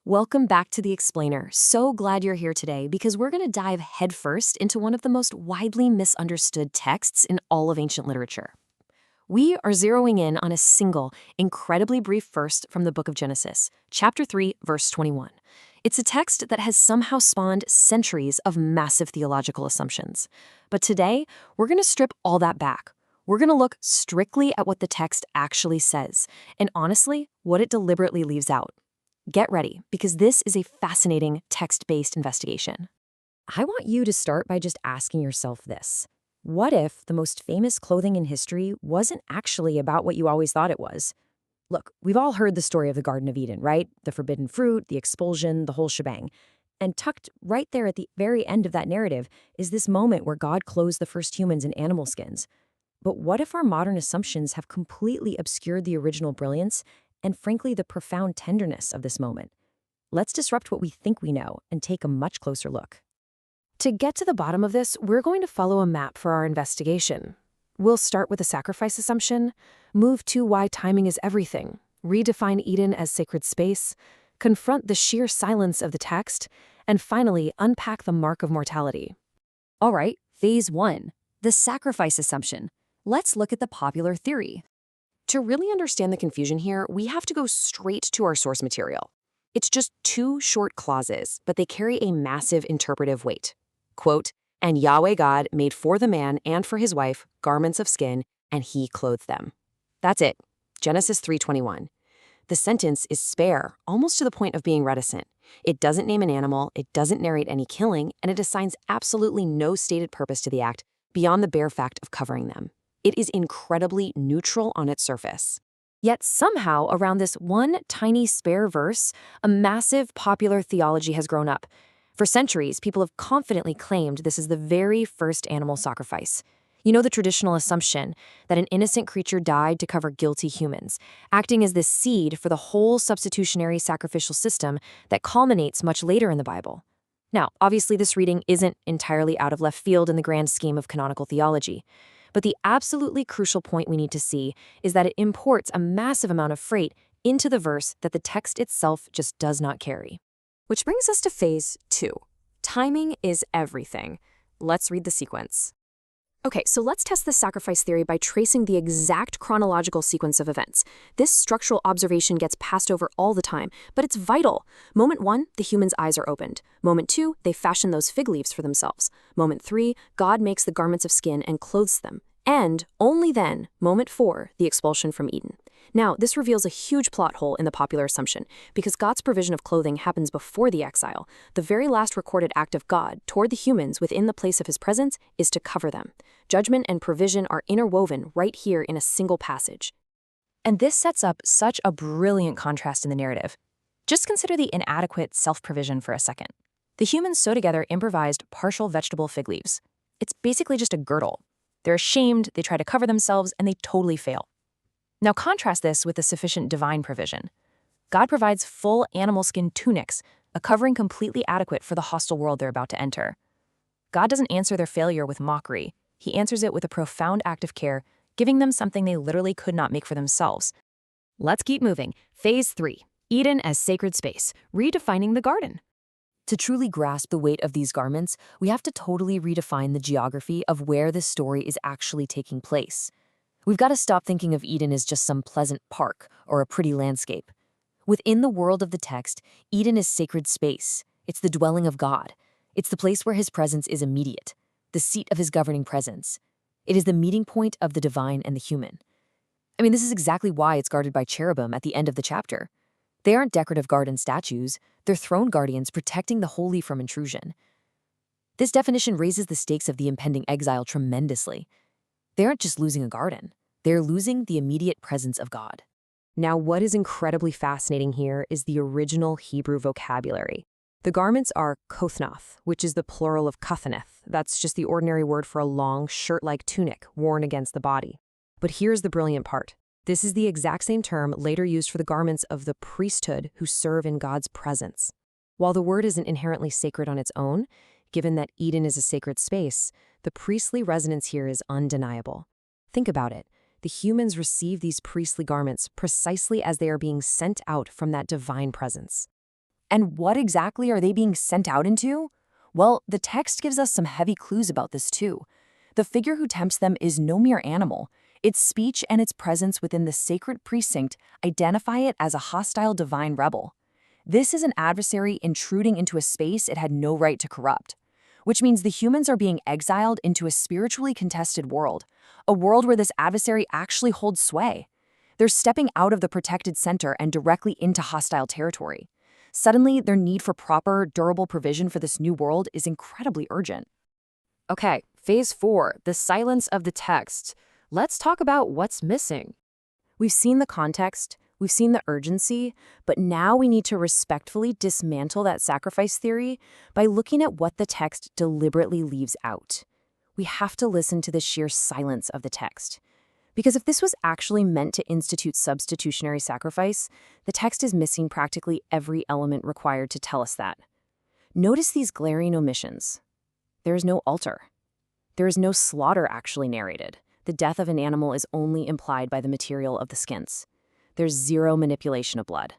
Welcome back to The Explainer. So glad you're here today because we're going to dive headfirst into one of the most widely misunderstood texts in all of ancient literature. We are zeroing in on a single, incredibly brief verse from the book of Genesis, chapter 3, verse 21. It's a text that has somehow spawned centuries of massive theological assumptions. But today, we're going to strip all that back. We're going to look strictly at what the text actually says, and honestly, what it deliberately leaves out. Get ready, because this is a fascinating text-based investigation. I want you to start by just asking yourself this. What if the most famous clothing in history wasn't actually about what you always thought it was? Look, we've all heard the story of the Garden of Eden, right? The forbidden fruit, the expulsion, the whole shebang. And tucked right there at the very end of that narrative is this moment where God clothes the first humans in animal skins. But what if our modern assumptions have completely obscured the original brilliance and frankly the profound tenderness of this moment? Let's disrupt what we think we know and take a much closer look. To get to the bottom of this, we're going to follow a map for our investigation. We'll start with a sacrifice assumption, move to why timing is everything, redefine Eden as sacred space, confront the sheer silence of the text, and finally unpack the mark of mortality. All right, phase 1, the sacrifice assumption. Let's look at the popular theory. To really understand the confusion here, we have to go straight to our source material. It's just 2 short clauses, but they carry a massive interpretive weight. Quote, "And Yahweh God made for the man and for his wife garments of skin, and he clothed them." That's it. Genesis 3:21. The sentence is spare, almost to the point of being reticent. It doesn't name an animal, it doesn't narrate any killing, and it assigns absolutely no stated purpose to the act beyond the bare fact of covering them. It is incredibly neutral on its surface. Yet somehow, around this one tiny spare verse, a massive popular theology has grown up. For centuries, people have confidently claimed this is the very first animal sacrifice. You know, the traditional assumption that an innocent creature died to cover guilty humans, acting as this seed for the whole substitutionary sacrificial system that culminates much later in the Bible. Now, obviously, this reading isn't entirely out of left field in the grand scheme of canonical theology. But the absolutely crucial point we need to see is that it imports a massive amount of freight into the verse that the text itself just does not carry. Which brings us to phase 2. Timing is everything. Let's read the sequence. Okay, so let's test this sacrifice theory by tracing the exact chronological sequence of events. This structural observation gets passed over all the time, but it's vital. Moment 1, the humans' eyes are opened. Moment 2, they fashion those fig leaves for themselves. Moment 3, God makes the garments of skin and clothes them. And only then, moment 4, the expulsion from Eden. Now, this reveals a huge plot hole in the popular assumption, because God's provision of clothing happens before the exile. The very last recorded act of God toward the humans within the place of his presence is to cover them. Judgment and provision are interwoven right here in a single passage. And this sets up such a brilliant contrast in the narrative. Just consider the inadequate self-provision for a second. The humans sew together improvised partial vegetable fig leaves. It's basically just a girdle. They're ashamed, they try to cover themselves, and they totally fail. Now contrast this with the sufficient divine provision. God provides full animal skin tunics, a covering completely adequate for the hostile world they're about to enter. God doesn't answer their failure with mockery. He answers it with a profound act of care, giving them something they literally could not make for themselves. Let's keep moving. Phase 3, Eden as sacred space, redefining the garden. To truly grasp the weight of these garments, we have to totally redefine the geography of where this story is actually taking place. We've got to stop thinking of Eden as just some pleasant park or a pretty landscape. Within the world of the text, Eden is sacred space. It's the dwelling of God. It's the place where his presence is immediate, the seat of his governing presence. It is the meeting point of the divine and the human. I mean, this is exactly why it's guarded by cherubim at the end of the chapter. They aren't decorative garden statues, they're throne guardians protecting the holy from intrusion. This definition raises the stakes of the impending exile tremendously. They aren't just losing a garden, they're losing the immediate presence of God. Now, what is incredibly fascinating here is the original Hebrew vocabulary. The garments are kothnoth, which is the plural of kathaneth. That's just the ordinary word for a long, shirt-like tunic worn against the body. But here's the brilliant part. This is the exact same term later used for the garments of the priesthood who serve in God's presence. While the word isn't inherently sacred on its own, given that Eden is a sacred space, the priestly resonance here is undeniable. Think about it. The humans receive these priestly garments precisely as they are being sent out from that divine presence. And what exactly are they being sent out into? Well, the text gives us some heavy clues about this too. The figure who tempts them is no mere animal. Its speech and its presence within the sacred precinct identify it as a hostile divine rebel. This is an adversary intruding into a space it had no right to corrupt, which means the humans are being exiled into a spiritually contested world, a world where this adversary actually holds sway. They're stepping out of the protected center and directly into hostile territory. Suddenly, their need for proper, durable provision for this new world is incredibly urgent. Okay, phase 4, the silence of the text. Let's talk about what's missing. We've seen the context, we've seen the urgency, but now we need to respectfully dismantle that sacrifice theory by looking at what the text deliberately leaves out. We have to listen to the sheer silence of the text. Because if this was actually meant to institute substitutionary sacrifice, the text is missing practically every element required to tell us that. Notice these glaring omissions. There is no altar. There is no slaughter actually narrated. The death of an animal is only implied by the material of the skins. There's zero manipulation of blood.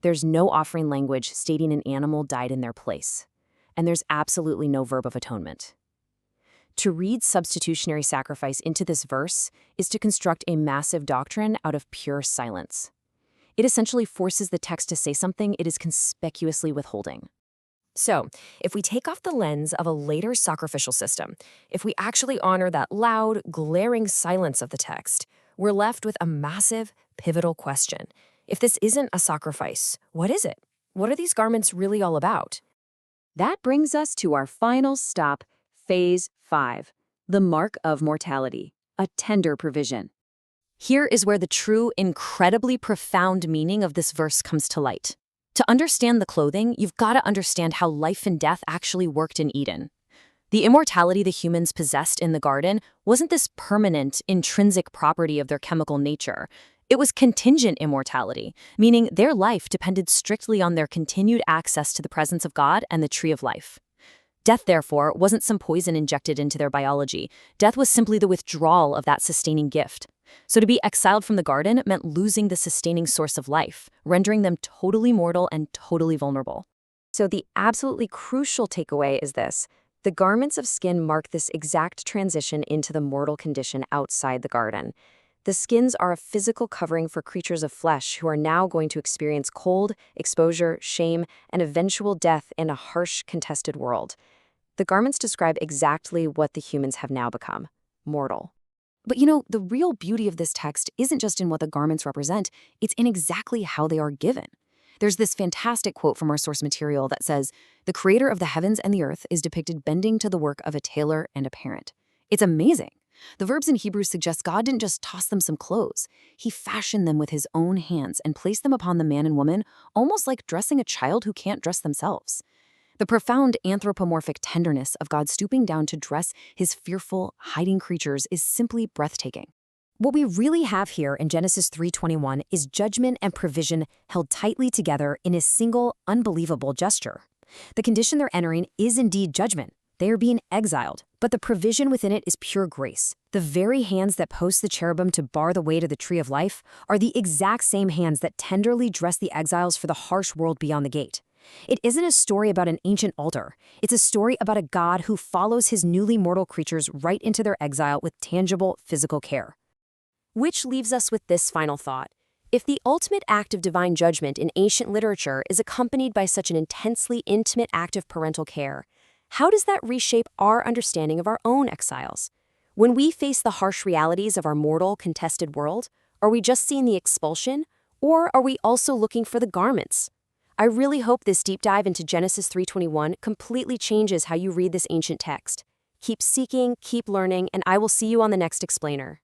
There's no offering language stating an animal died in their place. And there's absolutely no verb of atonement. To read substitutionary sacrifice into this verse is to construct a massive doctrine out of pure silence. It essentially forces the text to say something it is conspicuously withholding. So, if we take off the lens of a later sacrificial system, if we actually honor that loud, glaring silence of the text, we're left with a massive, pivotal question. If this isn't a sacrifice, what is it? What are these garments really all about? That brings us to our final stop, phase 5, the mark of mortality, a tender provision. Here is where the true, incredibly profound meaning of this verse comes to light. To understand the clothing, you've got to understand how life and death actually worked in Eden. The immortality the humans possessed in the garden wasn't this permanent, intrinsic property of their chemical nature. It was contingent immortality, meaning their life depended strictly on their continued access to the presence of God and the tree of life. Death, therefore, wasn't some poison injected into their biology. Death was simply the withdrawal of that sustaining gift. So to be exiled from the garden meant losing the sustaining source of life, rendering them totally mortal and totally vulnerable. So the absolutely crucial takeaway is this. The garments of skin mark this exact transition into the mortal condition outside the garden. The skins are a physical covering for creatures of flesh who are now going to experience cold, exposure, shame, and eventual death in a harsh, contested world. The garments describe exactly what the humans have now become, mortal. But the real beauty of this text isn't just in what the garments represent, it's in exactly how they are given. There's this fantastic quote from our source material that says, "The creator of the heavens and the earth is depicted bending to the work of a tailor and a parent." It's amazing. The verbs in Hebrew suggest God didn't just toss them some clothes. He fashioned them with his own hands and placed them upon the man and woman, almost like dressing a child who can't dress themselves. The profound anthropomorphic tenderness of God stooping down to dress his fearful, hiding creatures is simply breathtaking. What we really have here in Genesis 3:21 is judgment and provision held tightly together in a single, unbelievable gesture. The condition they're entering is indeed judgment. They are being exiled, but the provision within it is pure grace. The very hands that post the cherubim to bar the way to the tree of life are the exact same hands that tenderly dress the exiles for the harsh world beyond the gate. It isn't a story about an ancient altar. It's a story about a God who follows his newly mortal creatures right into their exile with tangible physical care. Which leaves us with this final thought. If the ultimate act of divine judgment in ancient literature is accompanied by such an intensely intimate act of parental care, how does that reshape our understanding of our own exiles? When we face the harsh realities of our mortal, contested world, are we just seeing the expulsion, or are we also looking for the garments? I really hope this deep dive into Genesis 3:21 completely changes how you read this ancient text. Keep seeking, keep learning, and I will see you on the next explainer.